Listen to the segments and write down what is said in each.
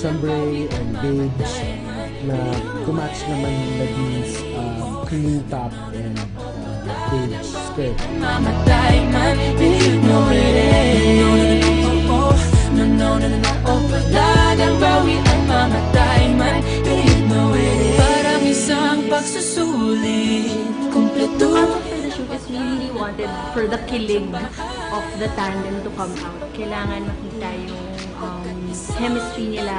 chambray and beige na kumatch naman na these cream top and beige skirt. Mamatay man, do you know it is? No, no, no, no, no, oh, wala nang bawi ang mamatay man, do you know it is? Parang isang pagsusulit, kumpleto. For the shoot is we really wanted for the kilig of the tandem to come out. Kailangan makita yung chemistry nila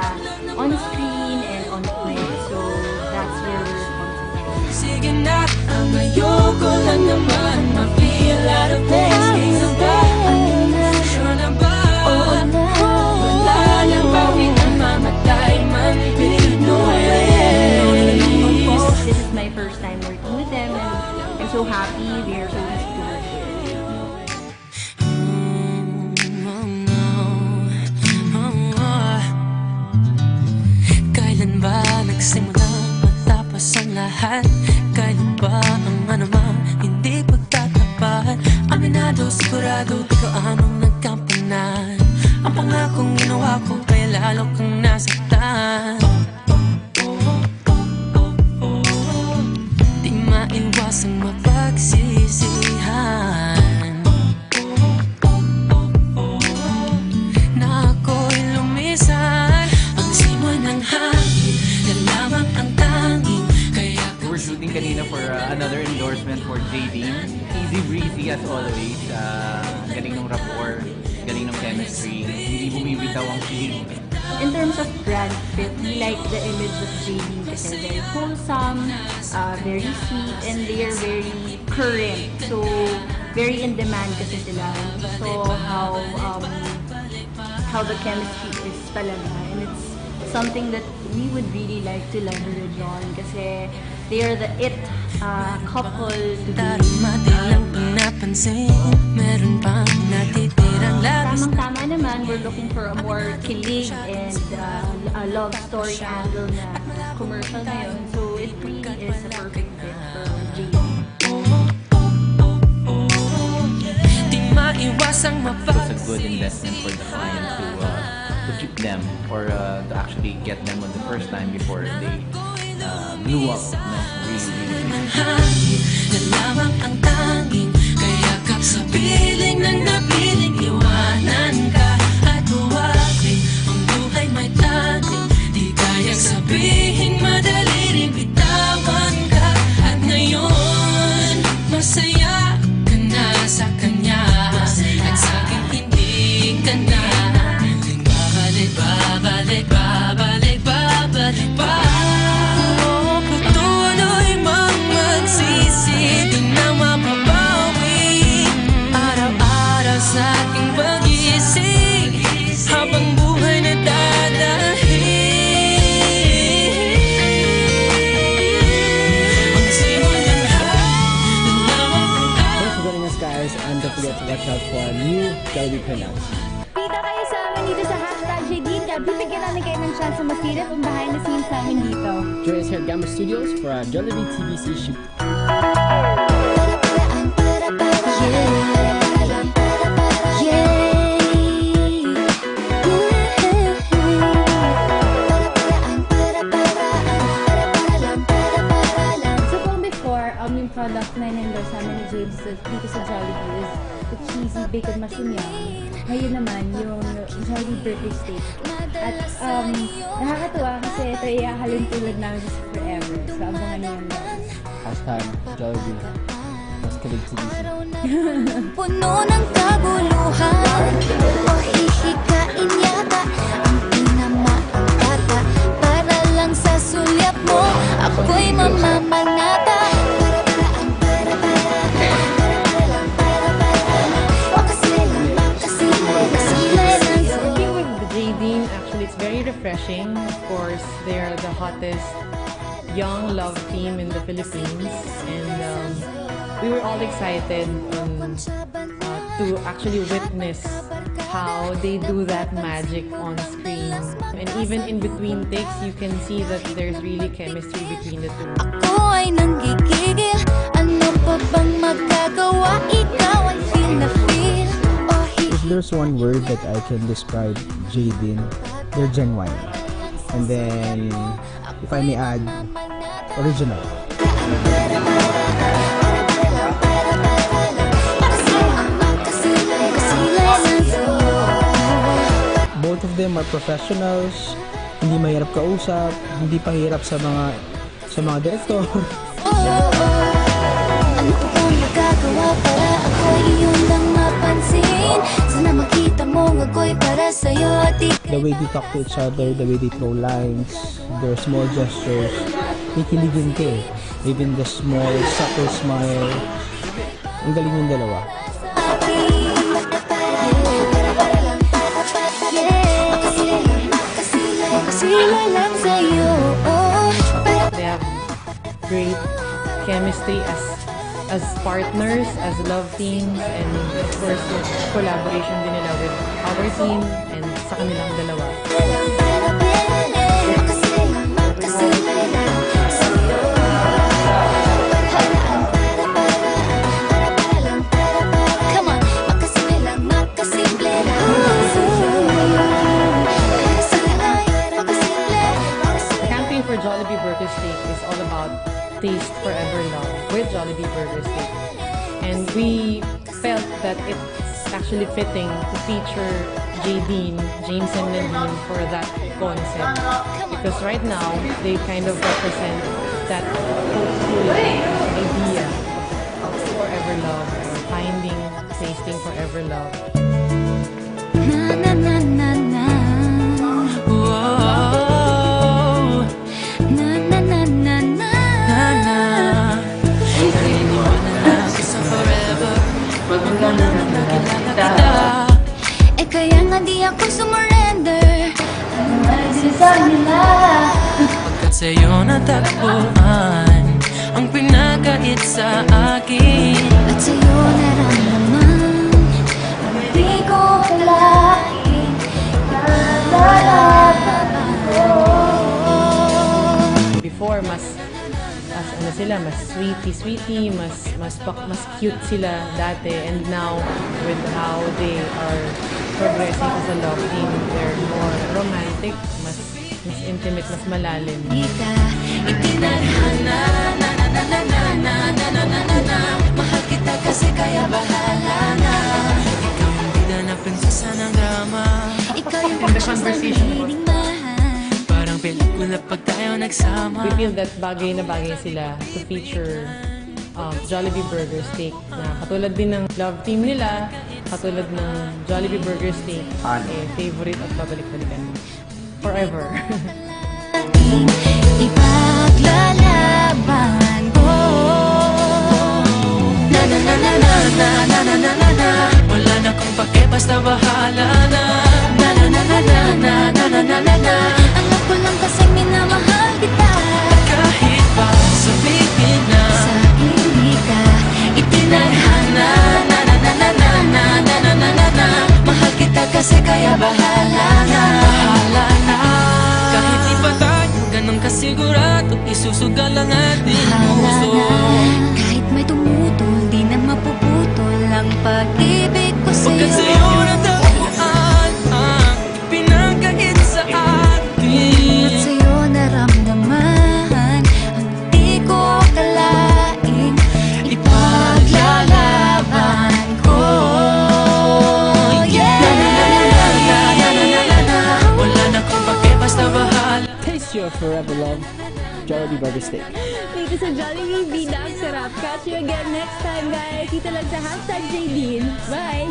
on screen and on play. So that's where we're concentrating. Sige na, ang ayoko lang naman ma-feel out of place. Kaya ba, sure na ba? Wala nang bawi ang mamatay man, do you know it is? This is my first time working with them and I'm so happy. They are so easy to work with. Kailan ba nagsimula matapos ang lahat? Kailan ba ang anumang hindi pagtatapat? Aminado, sigurado, di ko anong nagkampanan. Ang pangakong ginawa ko, kaya lalo kang nasaktan. Di maiwasang mapagsisihan na ako'y lumisan. Ang simon ng hangin, yan lamang ang tanging. Kaya We're shooting kanina for another endorsement for JD. Easy breezy as always. Galing ng rapport, galing ng chemistry. Hindi bumibitaw ang feeling. In terms of brand fit, we like the image of JD kasi very wholesome, very sweet, and they are very current. So, very in demand kasi sila. So, how the chemistry is talaga. And it's something that we would really like to leverage on kasi they are the it couple to be. Madilang pinapansin, meron pang natitirang labis. Tamang-tama naman, we're looking for a more kilig and a love story angle na commercial ngayon. So it really is a perfect fit for JD. Di maiwasang It was a good investment for the client to keep them or to actually get them on the first time before they blew up. hangin na lamang ang tanging. Kaya kap sa piling ng napiling, iwanan ka at huwagin. Ang buhay may tanging, di kayang sabihin, madali rin bitawan ka. At ngayon, masaya ka na sa kanya, at sa'kin hindi ka na. Babalik, babalik, babalik, babalik pa. Patuloy mang magsisi, di na mapapawi. Araw-araw sa aking pag-iisip, habang buhay na dadahin. Ang simon ng hangin na lamang ang Thanks for joining us, guys, and don't forget to watch out for our new Jollibee printouts. Kita kayo sa amin dito sa #JD at bibigyan namin kayo ng chance sa masilip ang behind the scenes namin dito. Join us here at Gamma Studios for our Jollibee TVC shoot. So kung before, yung product na in-endorse namin ni James dito sa Jollibee is the cheesy bacon mushroom yum. Ngayon naman, yung Jollibee birthday steak. At nakakatuwa kasi ito iyahalin tulad namin sa forever. So abangan nyo yung guys. #Jollibee. Mas kilig TVC. Puno ng kaguluhan o hihikain yata ang tinamaan bata. Para lang sa sulyap mo, ako'y mamamanata. Working with JD, actually, it's very refreshing. Of course, they are the hottest young love team in the Philippines, and we were all excited to actually witness how they do that magic on screen. And even in between takes, you can see that there's really chemistry between the two. Ako ay nanggigigil, ano pa bang magagawa? Ikaw ay feel na feel. If there's one word that I can describe Jaden, they're genuine. And then, if I may add, original. Both of them are professionals, hindi mahirap kausap, hindi pahirap sa mga director. Ano ko pong magagawa para ako'y iyong lang mapansin? Sana makita mong ako'y para sa'yo at The way they talk to each other, the way they throw lines, their small gestures, kikiligin ka eh. Even the small, subtle smile. Ang galing yung dalawa. Sila lang sa'yo. They have great chemistry as partners, as love teams, and of course, yung collaboration din nila with our team and sa kanilang dalawa. Come on, makasimple lang, makasimple lang. The campaign for Jollibee Burger Steak is all about taste forever love with Jollibee Burger Steak. And we felt that it's actually fitting to feature Jadine, James and Nadine for that concept. Because right now, they kind of represent that hopeful idea of forever love, or finding, tasting forever love. Na na na na na. Whoa, Na na na na na. naniniwala na ako sa forever. Wala na nakilala kita. Eh kaya nga di ako sumurrender. Ano man sa nila? Pagkat sa'yo natagpuan ang pinakait sa akin. At sa'yo naramdaman ang di ko kalain. Nalalaban ko. Before, mas ano sila, mas sweetie, mas cute sila dati, and now with how they are progressing as a love team, they're more romantic, mas intimate, mas malalim. Ika, Itinadhana, na na na na na na na na na na na. Mahal kita kasi kaya bahala na. Ikaw ang bida na prinsesa ng drama. ikaw yung In the precious na conversation, nahiling mahal. Parang pelikula pag tayo nagsama. We feel that bagay na bagay sila to feature Jollibee Burger Steak, na katulad din ng love team nila, katulad ng Jollibee Burger Steak, favorite at babalik-balikan forever. Ipaglalaban ko. Na na na na na na na na na na na. Wala na kung pake, basta bahala na. Na na na na na na na na na na na. Alam ko lang kasi minamahal kita. Kahit pa sabihin na Sa hindi ka itinadhana, na na na na na na na na na na na. Mahal kita kasi kaya bahala na. Bahala na. Kahit di pa tayo ganun kasigurado, isusugal ang ating puso. kahit may tumutol, di na mapuputol ang pag-ibig ko Pagkat sa'yo. sa'yo natagpuan ang pinagkait sa At akin. sa'yo naramdaman ang di ko kalain. Ipaglalaban ko. Wala na kung pake, basta bahala. Taste your forever love, Jollibee Burger Steak. Dito sa Jollibee, bida ang sarap. Catch you again next time, guys. Dito lang sa #Jadine. Bye!